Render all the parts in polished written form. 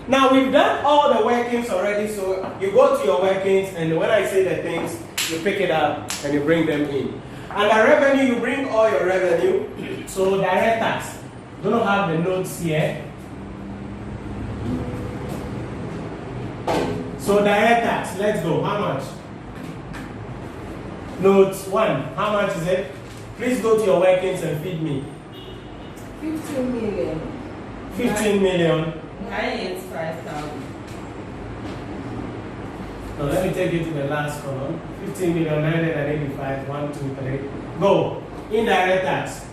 Now we've done all the workings already, so you go to your workings, and when I say the things, you pick it up and you bring them in. And the revenue, you bring all your revenue. So direct tax. Don't have the notes here. So direct tax, let's go. How much? Note 1. How much is it? Please go to your workings and feed me. 15 million. 15 million. 985,000. Now let me take you to the last column. 15,985,000. 1, 2, 3. Go. Indirect tax.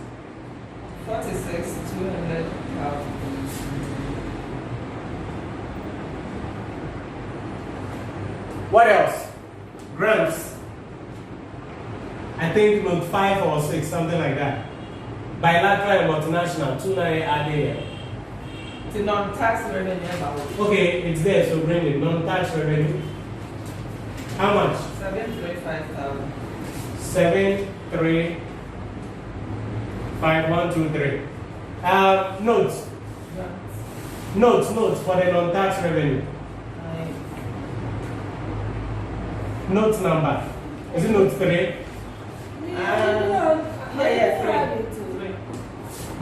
46,200,000. What else? Grants. I think note 5 or 6, something like that. Bilateral and multinational. 2 add here. The non-tax revenue about Okay, it's there, so bring it. Non-tax revenue. How much? 735,000. 7, 3, 5, 1, 2, 3. Notes. Notes for the non-tax revenue. Notes number. Is it note 3? Yeah, 3.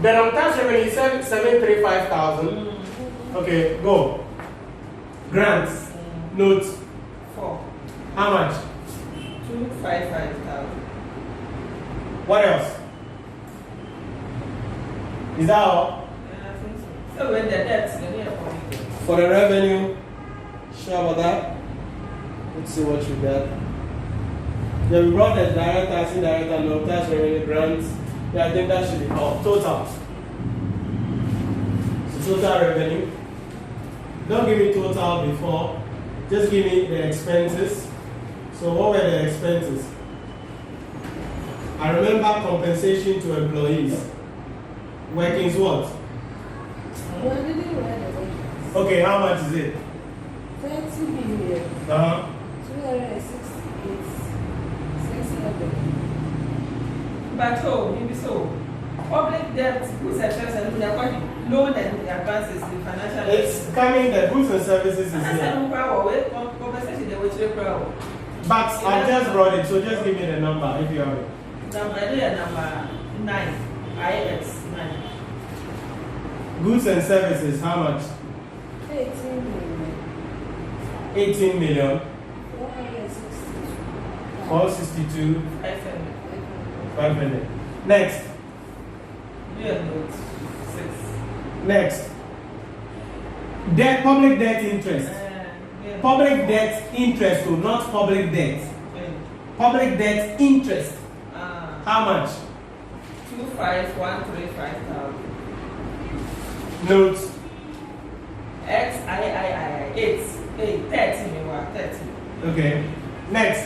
The non-tax revenue is 735,000. Okay, go. Grants. Note 4. How much? 255,000. What else? Is that all? Yeah, I think so. So when the debts, then you have For the revenue, sure about that? Let's see what you got. Yeah, we brought the direct tax, indirect tax, no tax revenue, grants. Yeah, I think that should be all. Total. So total revenue. Don't give me total before. Just give me the expenses. So what were the expenses? I remember compensation to employees. Workings what? Where did you write the workings? Okay, how much is it? 30 million. 268,600. But maybe so. Public debt, goods and services, and loan and advances in financial. It's coming, the goods and services is here. But I just brought it, so just give me the number if you have it. Number 9. IX 9. Goods and services, how much? 18 million. 18 million. 462. 462. 500. 500. Next. Yeah, note 6. Next. Debt, public debt interest. Yeah. Public debt interest, so not public debt. Public debt interest. How much? 25135,000. Note. XIII 8 30 million. 30. Okay. Next.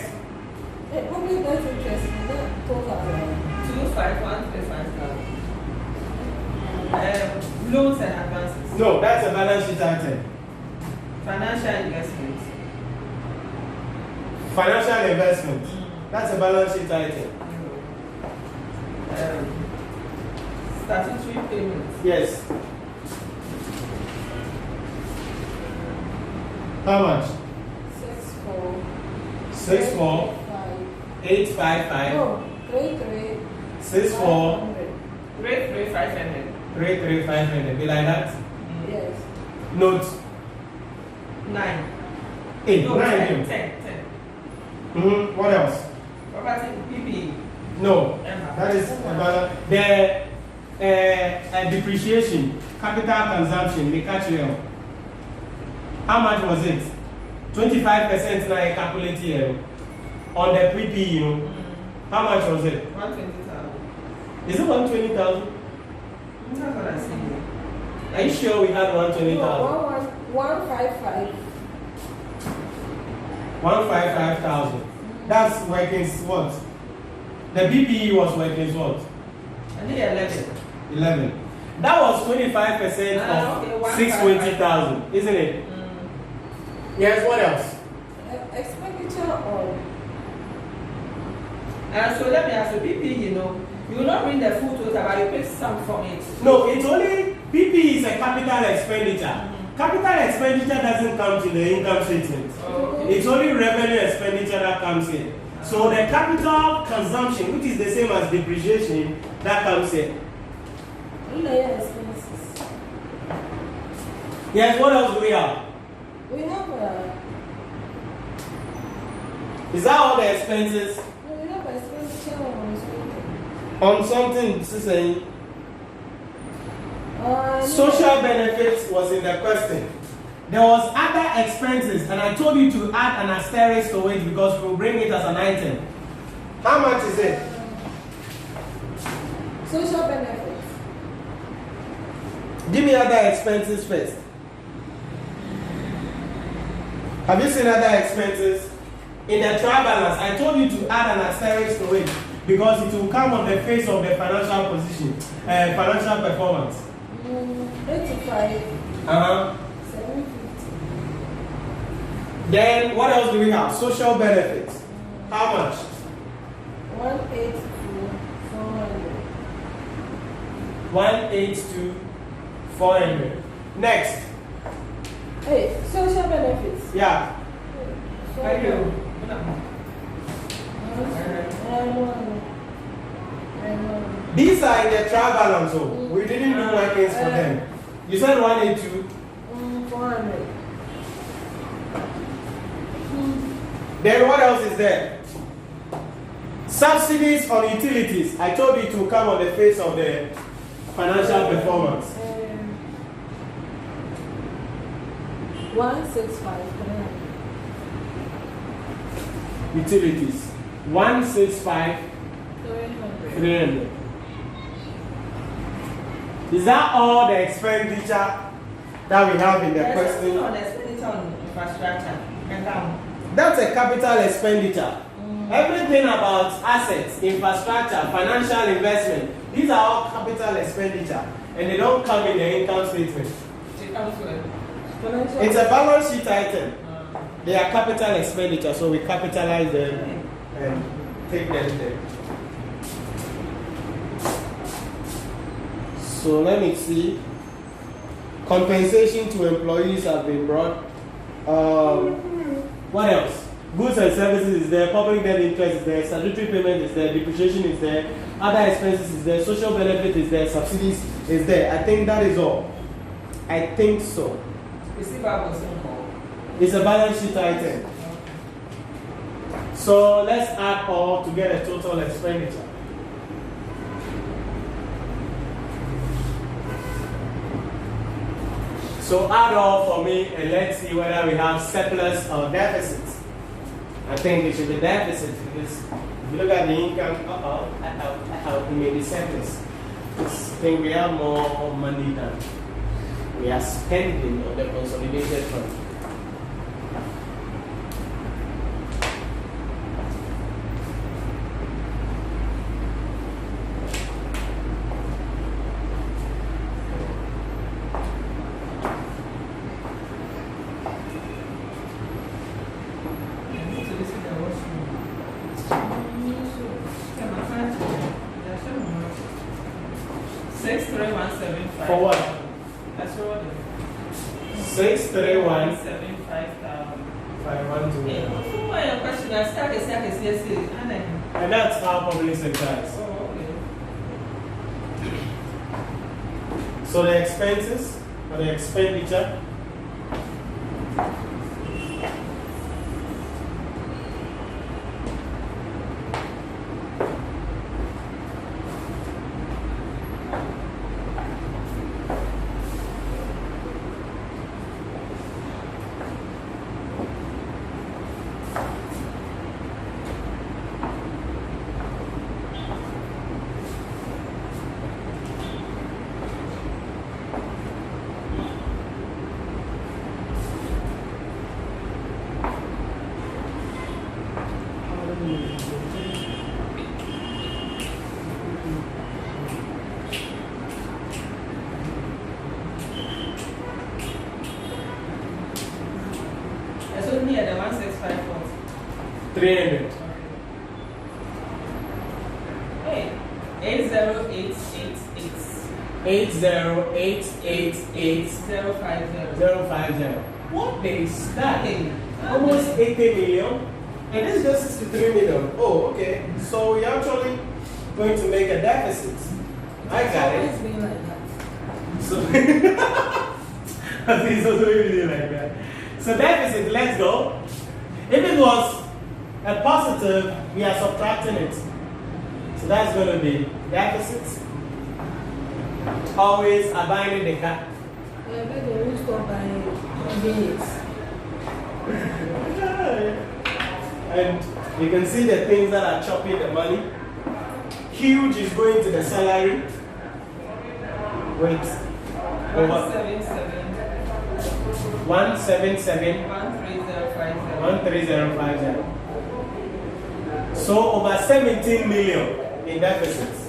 Public debt interest is not total. 25135,000. Loans and advances. No, that's a balance sheet item. Financial investment. Financial investment. That's a balance sheet item. Statutory payments. Yes. How much? 64. 855. No, 33. 64. 33,500. 33,500. Be like that? Yes. Note. 9. 8. No, 9. 10. What else? Property PPE. No. That is about the depreciation, capital consumption, the catch-all. How much was it? 25% now I calculate here. On the PPE, how much was it? 120,000. Is it 120,000? That's what I see. Are you sure we had 120,000? No, 155. 155,000. That's working what? The BPE was working what? I need 11. 11. That was 25% of 620,000, isn't it? Yes, what else? Expenditure on. So let me ask you, PPE, you will not bring the full total, but you pay some from it. No, it's only PPE is a capital expenditure. Capital expenditure doesn't come to the income statement. Okay. It's only revenue expenditure that comes in. So the capital consumption, which is the same as depreciation, that comes in. Expenses. Yes, what else do we have? We have Is that all the expenses? no, we have expenditure on something. On something, this is saying social benefits was in the question. There was other expenses, and I told you to add an asterisk to it because we'll bring it as an item. How much is it? Social benefits. Give me other expenses first. Have you seen other expenses? In the trial balance, I told you to add an asterisk to it because it will come on the face of the financial position, financial performance. 85. 750. Then what else do we have? Social benefits. How much? 182. 400. 182 400. Next. Hey, social benefits. Yeah. I do. These are in the trial balance. So we didn't do workings for them. You said 182. 400. Then what else is there? Subsidies on utilities. I told you to come on the face of the financial performance. 165. Utilities. 165 300. Is that all the expenditure that we have in the question? On expenditure on infrastructure. That's a capital expenditure. Everything about assets, infrastructure, financial investment, these are all capital expenditure, and they don't come in the income statement. It's a balance sheet item. They are capital expenditure, so we capitalize them and take them there. So let me see. Compensation to employees have been brought. What else? Goods and services is there, public debt interest is there, statutory payment is there, depreciation is there, other expenses is there, social benefit is there, subsidies is there. I think that is all. I think so. It's a balance sheet item. So let's add all to get a total expenditure. So add all for me and let's see whether we have surplus or deficit. I think it should be deficit because if you look at the income, we may be surplus. I think we have more money than we are spending on the consolidated fund. For what? That's what 631 75000. 512. And that's how public sector is. Oh, okay. So the expenses or the expenditure. That's only at the 1654. 300. Hey, 80888. 80,888,050. 050. What is that? Okay. Almost 80 million. And this is just 63 million. Oh, okay. So you're actually going to make a deficit. I got it. It's been like that. So I think it's also really like that. So deficit, let's go. If it was a positive, we are subtracting it. So that's going to be deficit. Always abandoning the cat. Yeah, but they will stop buying convenience. And you can see the things that are chopping the money. Huge is going to the salary. Wait. Over 177 13050. So over 17 million in deficits.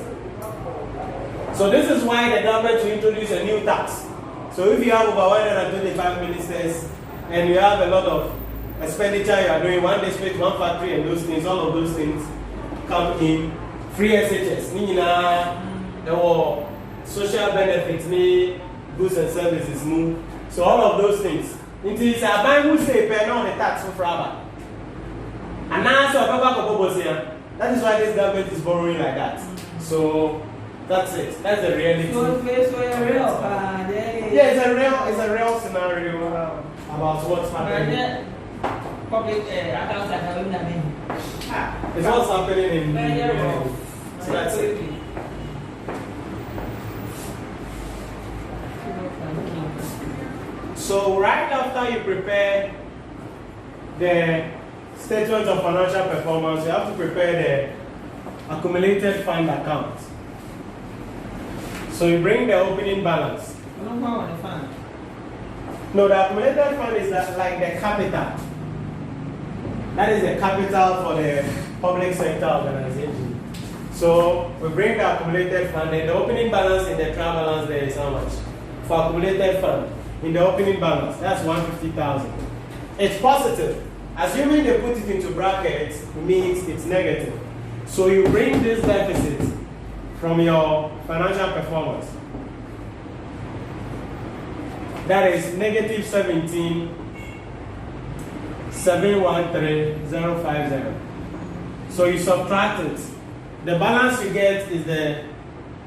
So this is why the government will introduce a new tax. So if you have over 125 ministers and you have a lot of expenditure you are doing, one district, one factory, and those things, all of those things come in. Free SHS, social benefits, goods and services move. So all of those things. It is a Bible say pay on the tax for Fraba. And now that is why this government is borrowing like that. So that's it. That's the reality. So it's real. Yeah, it's a real scenario about what's happening. Public accounts are having a name. It's what's happening in reality. So that's it. So right after you prepare the statement of financial performance, you have to prepare the accumulated fund account. So you bring the opening balance. No, the accumulated fund is like the capital. That is the capital for the public sector organization. So we bring the accumulated fund, and the opening balance in the trial balance there is how much? For accumulated fund, in the opening balance, that's 150,000. It's positive. Assuming they put it into brackets, it means it's negative. So you bring this deficit from your financial performance. That is negative 17,713,050. So you subtract it. The balance you get is the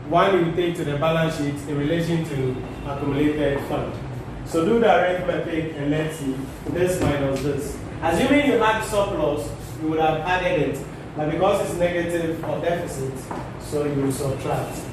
one you take to the balance sheet in relation to accumulated fund. So do the arithmetic and let's see this minus this. Assuming you had surplus, you would have added it. But because it's negative or deficit, so you will subtract.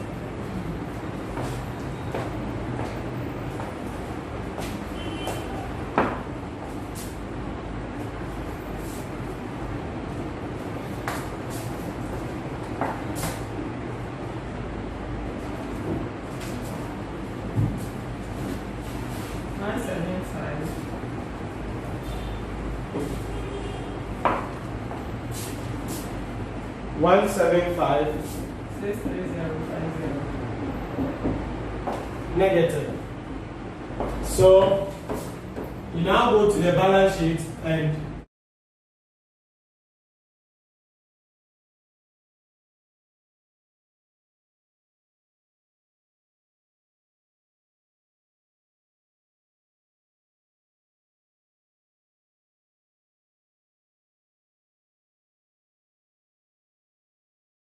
One 175 63050. negative. So you now go to the balance sheet and